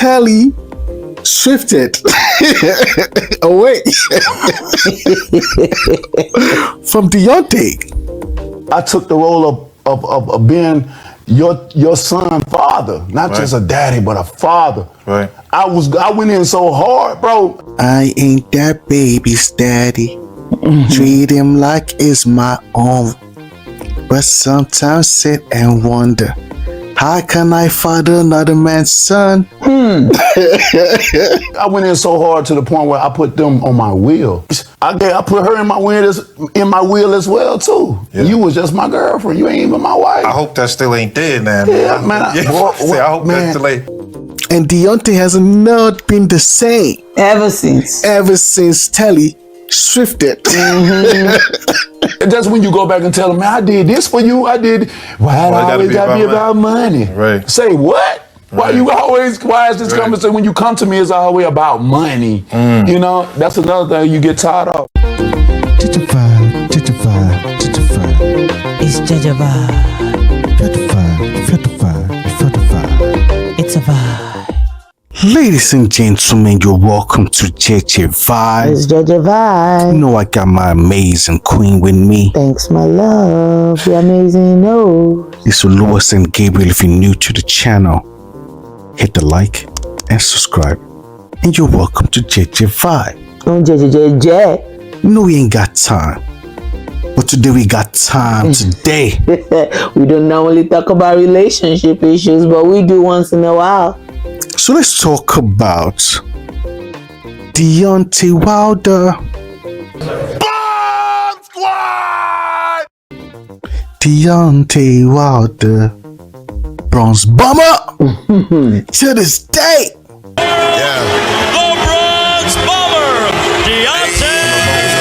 Telli Swifted away from Deontay. I took the role of being your son father, not just a daddy, but a father. Right. I went in so hard, bro. I ain't that baby's daddy. Treat him like it's my own. But sometimes sit and wonder, how can I father another man's son? I went in so hard to the point where I put them on my wheel. I put her in my wheel as well too. Yeah. You was just my girlfriend. You ain't even my wife. I hope that still ain't dead now. Yeah, man. I hope that still ain't. And Deontay has not been the same ever since Telli Swifted. That's when you go back and tell them, man, I did this for you. I did. Why it always gotta be about money? Right. Say what? Why is this conversation when you come to me it's always about money? You know, that's another thing you get tired of. JEJE VIBE, JEJE VIBE, JEJE VIBE. It's JEJE VIBE. Feel the vibe. It's a vibe. Ladies and gentlemen, you're welcome to JEJE VIBE. It's JEJE VIBE. You know I got my amazing queen with me. Thanks, my love. You're amazing. No. It's Lewis and Gabriel. If you're new to the channel, hit the like and subscribe. And you're welcome to JEJE VIBE. On JEJE. You know we ain't got time. But today we got time. Today. We don't normally talk about relationship issues, but we do once in a while. So let's talk about Deontay Wilder. Bomb Squad! Deontay Wilder. Bronze bomber to this day. The Bronze Bomber, Deontay Wilder.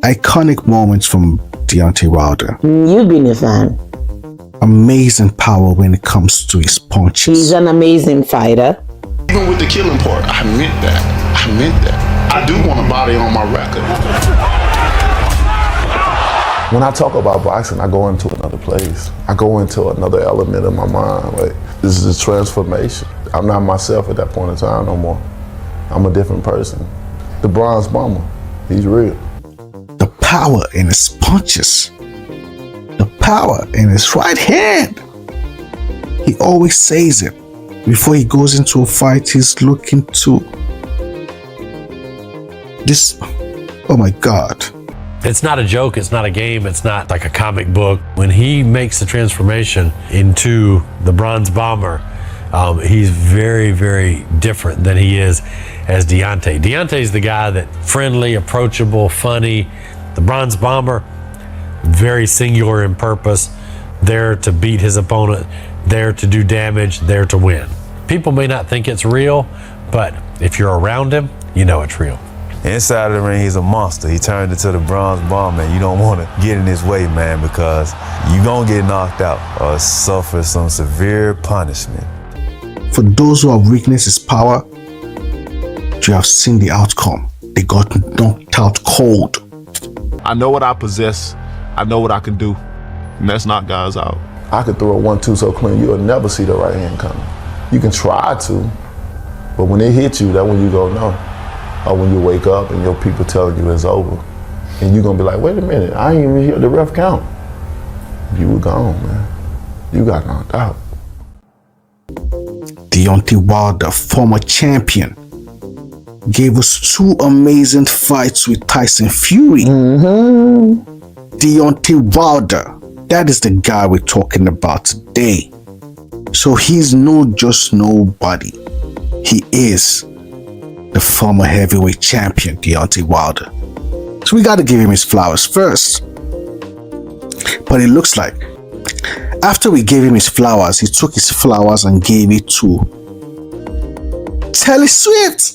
Iconic moments from Deontay Wilder. You've been a fan. Amazing power when it comes to his punches. He's an amazing fighter. Even with the killing part, I meant that. I do want a body on my record. When I talk about boxing, I go into another place. I go into another element of my mind. Like, this is a transformation. I'm not myself at that point in time no more. I'm a different person. The Bronze Bomber, he's real. The power in his punches. The power in his right hand. He always says it. Before he goes into a fight, he's looking to this. Oh my God. It's not a joke, it's not a game, it's not like a comic book. When he makes the transformation into the Bronze Bomber, he's very, very different than he is as Deontay. Deontay's the guy that friendly, approachable, funny. The Bronze Bomber, very singular in purpose, there to beat his opponent, there to do damage, there to win. People may not think it's real, but if you're around him, you know it's real. Inside of the ring, he's a monster. He turned into the Bronze Bomber, and you don't want to get in his way, man, because you're going to get knocked out or suffer some severe punishment. For those who have witnessed his power, you have seen the outcome. They got knocked out cold. I know what I possess. I know what I can do. And let's knock guys out. I could throw a 1-2 so clean, you'll never see the right hand coming. You can try to, but when it hits you, that's when you go, no. Or when you wake up and your people telling you it's over. And you're gonna be like, wait a minute, I ain't even hear the ref count. You were gone, man. You got knocked out. Deontay Wilder, former champion, gave us 2 amazing fights with Tyson Fury. Deontay Wilder, that is the guy we're talking about today. So he's not just nobody. He is the former heavyweight champion, Deontay Wilder. So we gotta give him his flowers first. But it looks like after we gave him his flowers, he took his flowers and gave it to Telli Swift.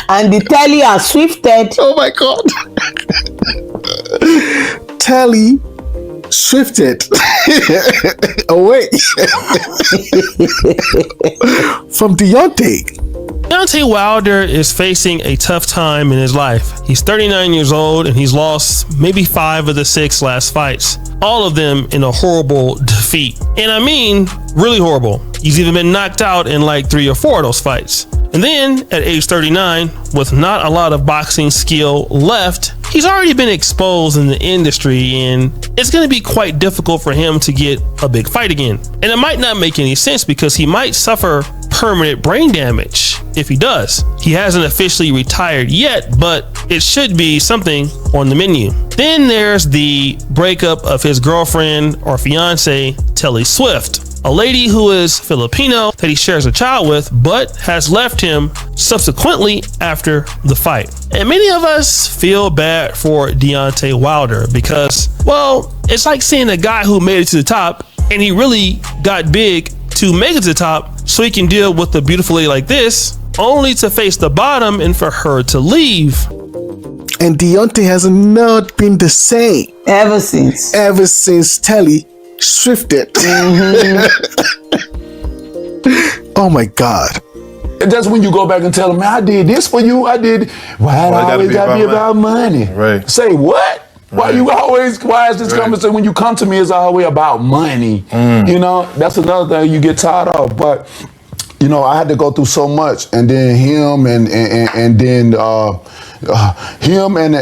And the Telli are Swifted. Oh my God. Telli Swifted. Oh wait. From Deontay. Deontay Wilder is facing a tough time in his life. He's 39 years old and he's lost maybe 5 of the 6 last fights. All of them in a horrible defeat. And I mean, really horrible. He's even been knocked out in like 3 or 4 of those fights. And then at age 39, with not a lot of boxing skill left, he's already been exposed in the industry and it's going to be quite difficult for him to get a big fight again. And it might not make any sense because he might suffer permanent brain damage if he does. He hasn't officially retired yet, but it should be something on the menu. Then there's the breakup of his girlfriend or fiancée, Telli Swift, a lady who is Filipino that he shares a child with, but has left him subsequently after the fight. And many of us feel bad for Deontay Wilder because, well, it's like seeing a guy who made it to the top and he really got big to make it to the top so he can deal with a beautiful lady like this, only to face the bottom and for her to leave. And Deontay has not been the same Ever since Telli Swifted. Oh my God. That's when you go back and tell them, man, I did this for you. I did. Why it always gotta be about money? Right. Say what? Why is this conversation when you come to me it's always about money? You know, that's another thing you get tired of. But you know, I had to go through so much, and then him and then him and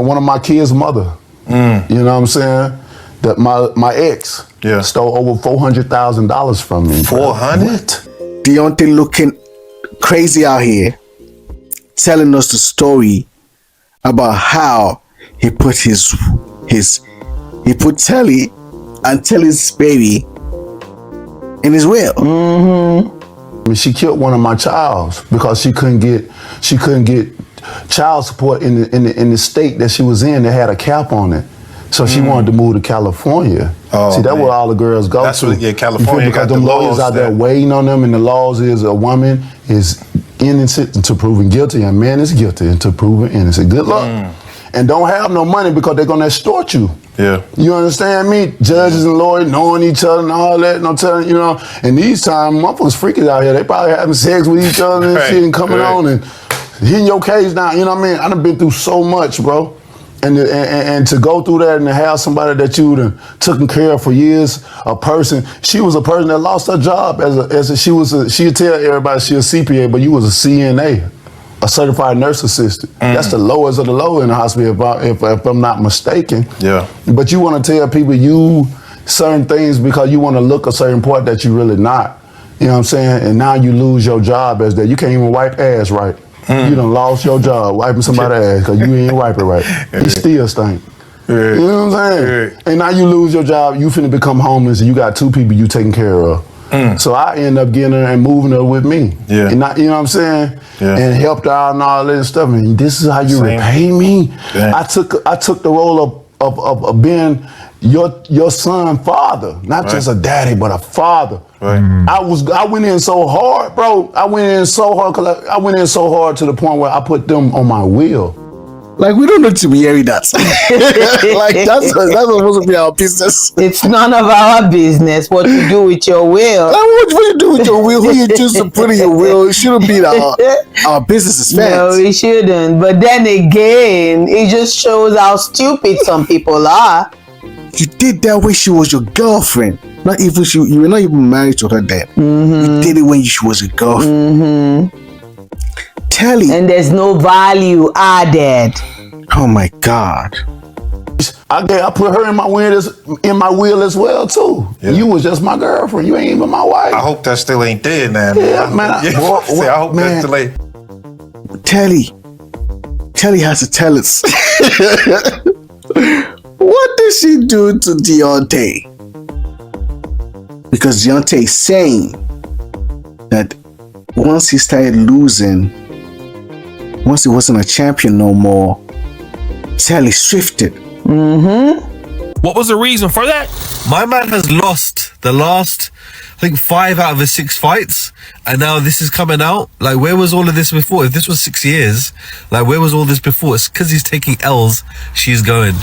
one of my kids' mother. You know what I'm saying? That my ex stole over $400,000 from me. 400? Deontay looking crazy out here, telling us the story about how he put he put Telli and Telli's baby in his will. I mean, she killed one of my childs because she couldn't get child support in the state that she was in that had a cap on it. So she wanted to move to California. See, that's where all the girls go That's to. what, California because got the the lawyers laws out there waiting on them, and the laws is a woman is innocent until proven guilty, and a man is guilty until proven innocent. Good luck. And don't have no money because they're gonna extort you. Yeah. You understand me? Judges and lawyers knowing each other and all that, no telling, you know. And these times, motherfuckers freaking out here. They probably having sex with each other and shit and coming on and hitting your case down. You know what I mean? I done been through so much, bro. And to go through that and to have somebody that you done taken care of for years, a person, she was a person that lost her job she'd tell everybody she was a CPA, but you was a CNA, a certified nurse assistant. That's the lowest of the low in the hospital, if I'm not mistaken. Yeah. But you want to tell people you certain things because you want to look a certain part that you really not. You know what I'm saying? And now you lose your job as that. You can't even wipe ass right. You done lost your job wiping somebody's ass because you ain't wipe it right. He still stink. You know what I'm saying? And now you lose your job, you finna become homeless and you got 2 people you taking care of. So I end up getting her and moving her with me. Yeah. And you know what I'm saying? Yeah. And helped her out and all that stuff. And this is how you repay me? I took the role of being your son father, not just a daddy, but a father. I went in so hard, bro. I went in so hard to the point where I put them on my will. Like, we don't need to be hearing that. Like, that's supposed to be our business. It's none of our business what you do with your will. Like, what you do with your will? Who you choose to put in your will? It shouldn't be our business as fans. No, it shouldn't. But then again, it just shows how stupid some people are. You did that when she was your girlfriend. Not even you were not even married to her then. You did it when she was a girlfriend. Telli. And there's no value added. Oh my God. I put her in my will as well too. Yeah. You was just my girlfriend. You ain't even my wife. I hope that still ain't dead now. Yeah, man. I hope that still ain't. Telli has to tell us. What did she do to Deontay? Because Deontay is saying that once he started losing, once he wasn't a champion no more, Telli Swifted. What was the reason for that? My man has lost the last, I think, 5 out of his 6 fights, and now this is coming out. Like, where was all of this before? If this was 6 years, like, where was all this before? It's because he's taking L's. She's going.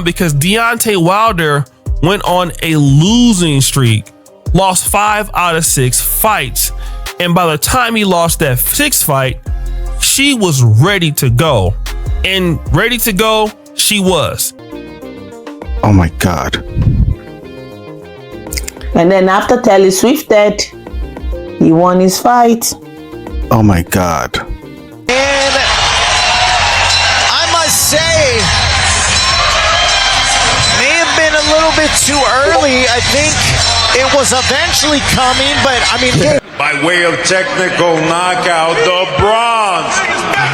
Because Deontay Wilder went on a losing streak, lost 5 out of 6 fights, and by the time he lost that 6th fight, she was ready to go, and ready to go she was. Oh my God. And then after Telli Swifted, he won his fight. Oh my God. And I must say, may have been a little bit too early. I think it was eventually coming, but I mean... By way of technical knockout, the Bronze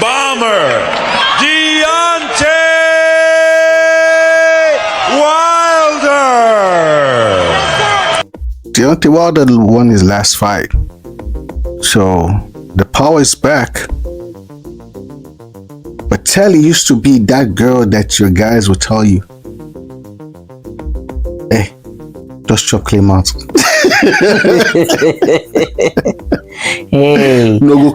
Bomber, Deontay Wilder. Deontay Wilder won his last fight. So the power is back. But Telli used to be that girl that your guys would tell you, hey, just chocolate mouth. Hey, no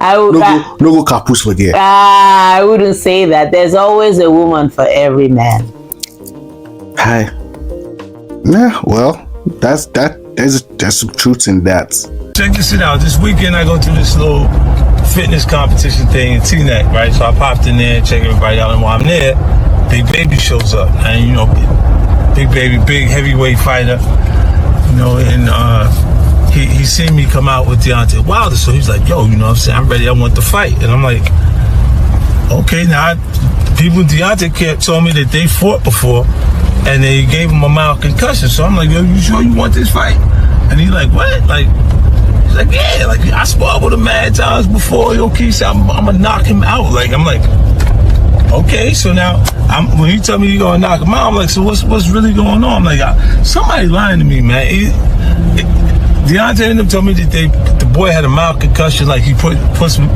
go capus for there. I wouldn't say that. There's always a woman for every man. Hi. Yeah, well, there's some truth in that. Check this shit out. This weekend I go to this little fitness competition thing in T-Neck, right? So I popped in there, check everybody out, and while I'm there, Big Baby shows up. And you know, Big Baby, big heavyweight fighter. You know, and he seen me come out with Deontay Wilder, so he's like, yo, you know what I'm saying, I'm ready, I want to fight. And I'm like, okay, now people in Deontay camp told me that they fought before and they gave him a mild concussion. So I'm like, yo, you sure you want this fight? And he's like, what? Like, he's like, yeah, like I sparred with him mad times before. Yo, Keith, I'm gonna knock him out. Like, I'm like, okay, so now when he tell me he gonna knock him out, I'm like, so what's really going on? I'm like, somebody lying to me, man. Deontay ended up telling me that the boy had a mild concussion, like he put some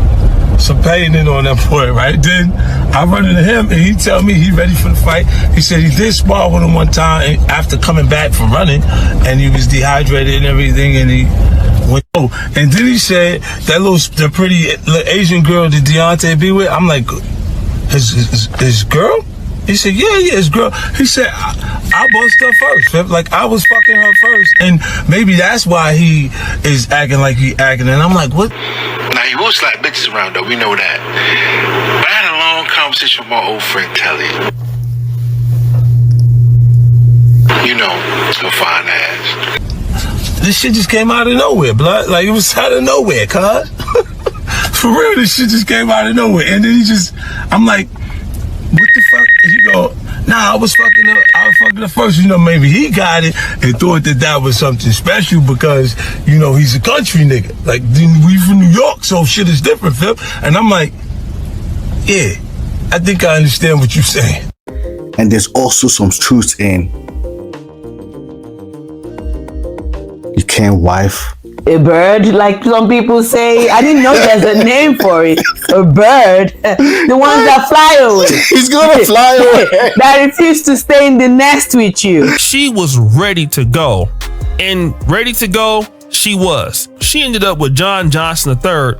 pain in on that boy, right? Then I run into him and he tell me he ready for the fight. He said he did spar with him one time after coming back from running, and he was dehydrated and everything, and he went. Oh, and then he said the pretty Asian girl that Deontay be with. I'm like, his girl? He said, yeah, his girl. He said, I bust her first. Like, I was fucking her first. And maybe that's why he is acting like he acting. And I'm like, what? Now, he will slap bitches around, though. We know that. But I had a long conversation with my old friend, Telli. You know, her fine ass. This shit just came out of nowhere, blood. Like, it was out of nowhere, cuz. For real, this shit just came out of nowhere. And then I'm like, what the fuck? He go, nah, I was fucking her first. You know, maybe he got it and thought that was something special because, you know, he's a country nigga. Like, we from New York, so shit is different, Phil. And I'm like, yeah, I think I understand what you're saying. And there's also some truth in you can't wife a bird, like some people say. I didn't know there's a name for it. A bird. The ones that fly away. He's gonna fly away. That refuse to stay in the nest with you. She was ready to go. And ready to go, she was. She ended up with John Johnson III,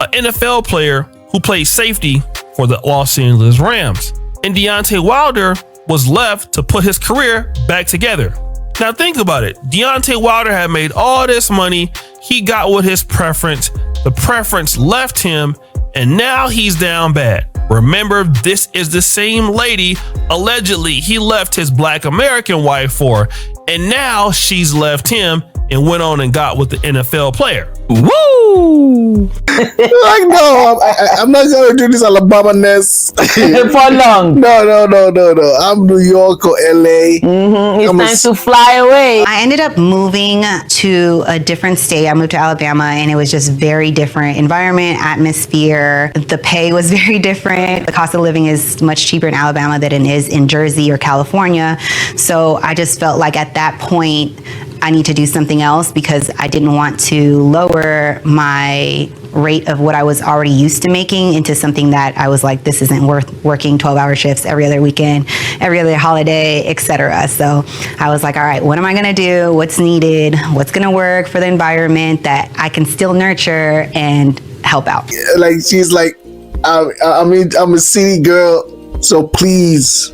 an NFL player who played safety for the Los Angeles Rams. And Deontay Wilder was left to put his career back together. Now think about it. Deontay Wilder had made all this money. He got with his preference. The preference left him, and now he's down bad. Remember, this is the same lady allegedly he left his Black American wife for, and now she's left him and went on and got with the NFL player. Woo! Like, no, I'm not gonna do this Alabama-ness for long. No. I'm New York or LA. It's time to fly away. I ended up moving to a different state. I moved to Alabama, and it was just very different environment, atmosphere. The pay was very different. The cost of living is much cheaper in Alabama than it is in Jersey or California. So I just felt like at that point, I need to do something else because I didn't want to lower my rate of what I was already used to making into something that I was like, this isn't worth working 12-hour shifts every other weekend, every other holiday, etc. So I was like, all right, what am I gonna do? What's needed? What's gonna work for the environment that I can still nurture and help out? Like, she's like, I mean, I'm a city girl, so please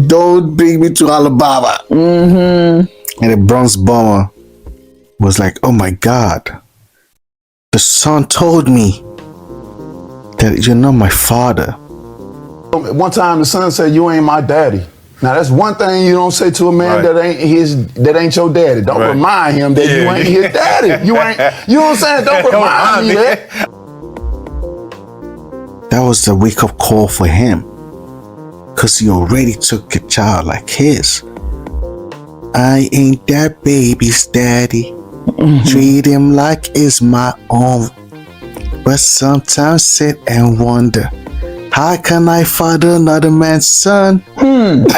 don't bring me to Alabama. Mm-hmm. And the Bronx bomber was like, oh my God, the son told me that you're not my father. One time the son said, you ain't my daddy. Now that's one thing you don't say to a man that ain't your daddy. Don't remind him that you ain't his daddy. You know what I'm saying? Don't remind me that. That was the wake-up call for him, because he already took a child like his. I ain't that baby's daddy. Treat him like it's my own. But sometimes sit and wonder, how can I father another man's son? But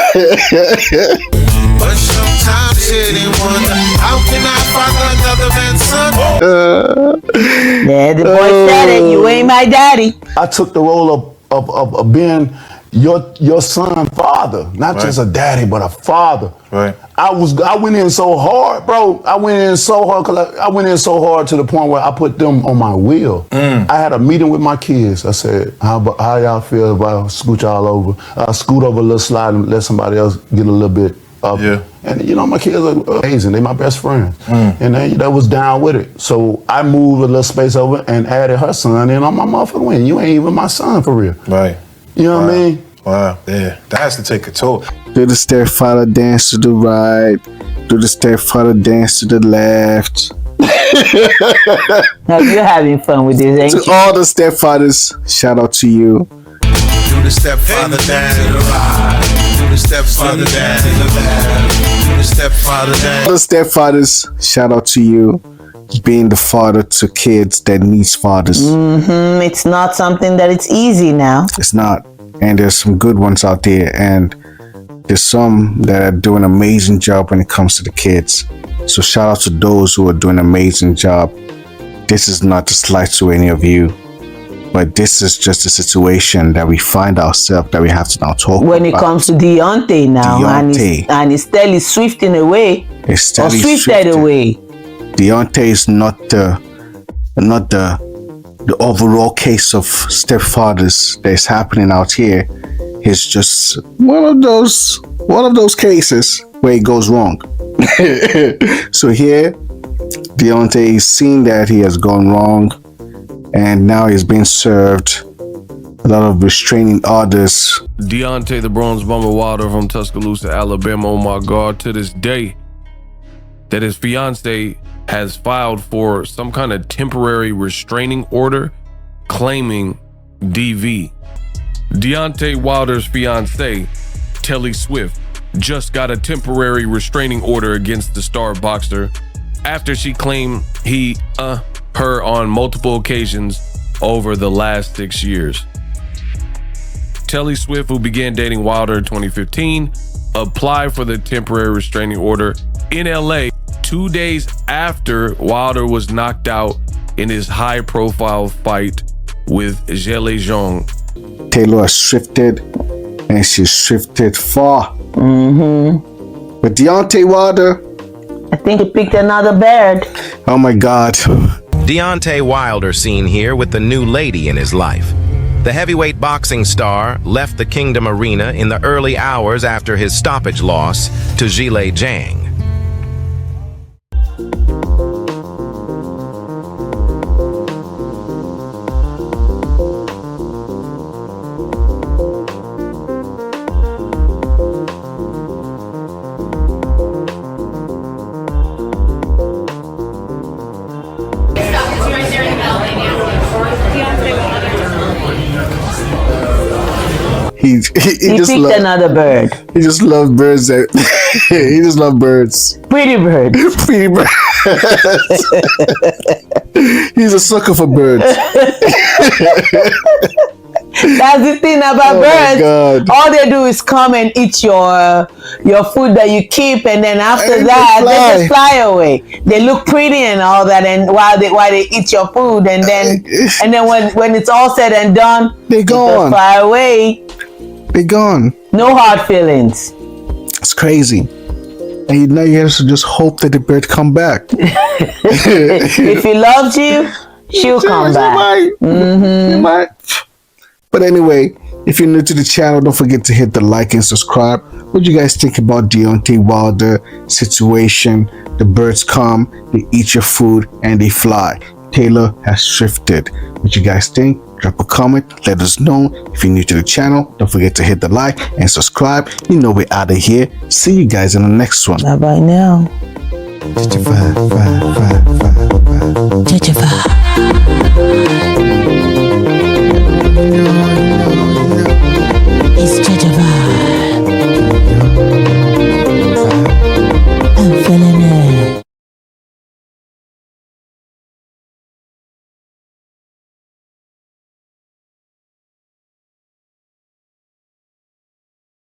sometimes sit and wonder, how can I father another man's son? Yeah, the boy said it. You ain't my daddy. I took the role of being your son father, not just a daddy, but a father. Right. I went in so hard, bro. I went in so hard to the point where I put them on my wheel. I had a meeting with my kids. I said, how y'all feel if I scoot y'all over? Scoot over a little slide and let somebody else get a little bit up. Yeah. And you know, my kids are amazing. They my best friends. And they was down with it. So I moved a little space over and added her son in on my motherfucking win. You ain't even my son for real. Right. You know what I mean? Wow, yeah, that has to take a toll. Do the stepfather dance to the right. Do the stepfather dance to the left. Now you're having fun with this, ain't you? To all the stepfathers, shout out to you. Do the stepfather dance to the right. Do the stepfather dance to the left. Do the stepfather dance. All the stepfathers, shout out to you. Being the father to kids that needs fathers. It's not something that it's easy now. It's not. And there's some good ones out there, and there's some that are doing an amazing job when it comes to the kids. So shout out to those who are doing an amazing job. This is not a slight to any of you, but this is just a situation that we find ourselves that we have to now talk about. When it comes to Deontay now, and it's Telli Swift in a way, it's Telli Swifted away. Deontay is not the overall case of stepfathers that's happening out here. It's just one of those cases where it goes wrong. So here, Deontay is seeing that he has gone wrong, and now he's being served a lot of restraining orders. Deontay the Bronze Bomber Wilder from Tuscaloosa, Alabama. Oh my God, to this day, that his fiancée has filed for some kind of temporary restraining order claiming DV. Deontay Wilder's fiancée, Telli Swift, just got a temporary restraining order against the star boxer after she claimed he her on multiple occasions over the last 6 years. Telli Swift, who began dating Wilder in 2015, applied for the temporary restraining order in LA 2 days after Wilder was knocked out in his high-profile fight with JEJE. Taylor shifted, and she shifted far. But Deontay Wilder, I think he picked another bird. Oh my God. Deontay Wilder seen here with the new lady in his life. The heavyweight boxing star left the Kingdom Arena in the early hours after his stoppage loss to JEJE. He just picked another bird. He just loves birds. He just loves birds. Pretty birds. Pretty birds. He's a sucker for birds. That's the thing about birds. All they do is come and eat your food that you keep, and then after that they just fly away. They look pretty and all that, and while they eat your food, and then when it's all said and done, they gone. Fly away. They gone. No hard feelings. It's crazy. And now you have to just hope that the bird come back. If he loves you, she'll come back. She might. But anyway, if you're new to the channel, don't forget to hit the like and subscribe. What do you guys think about Deontay Wilder situation? The birds come, they eat your food, and they fly. Taylor has shifted. What you guys think? Drop a comment, let us know. If you're new to the channel, don't forget to hit the like and subscribe. You know we're out of here. See you guys in the next one. Bye bye now. JEJE Vibe.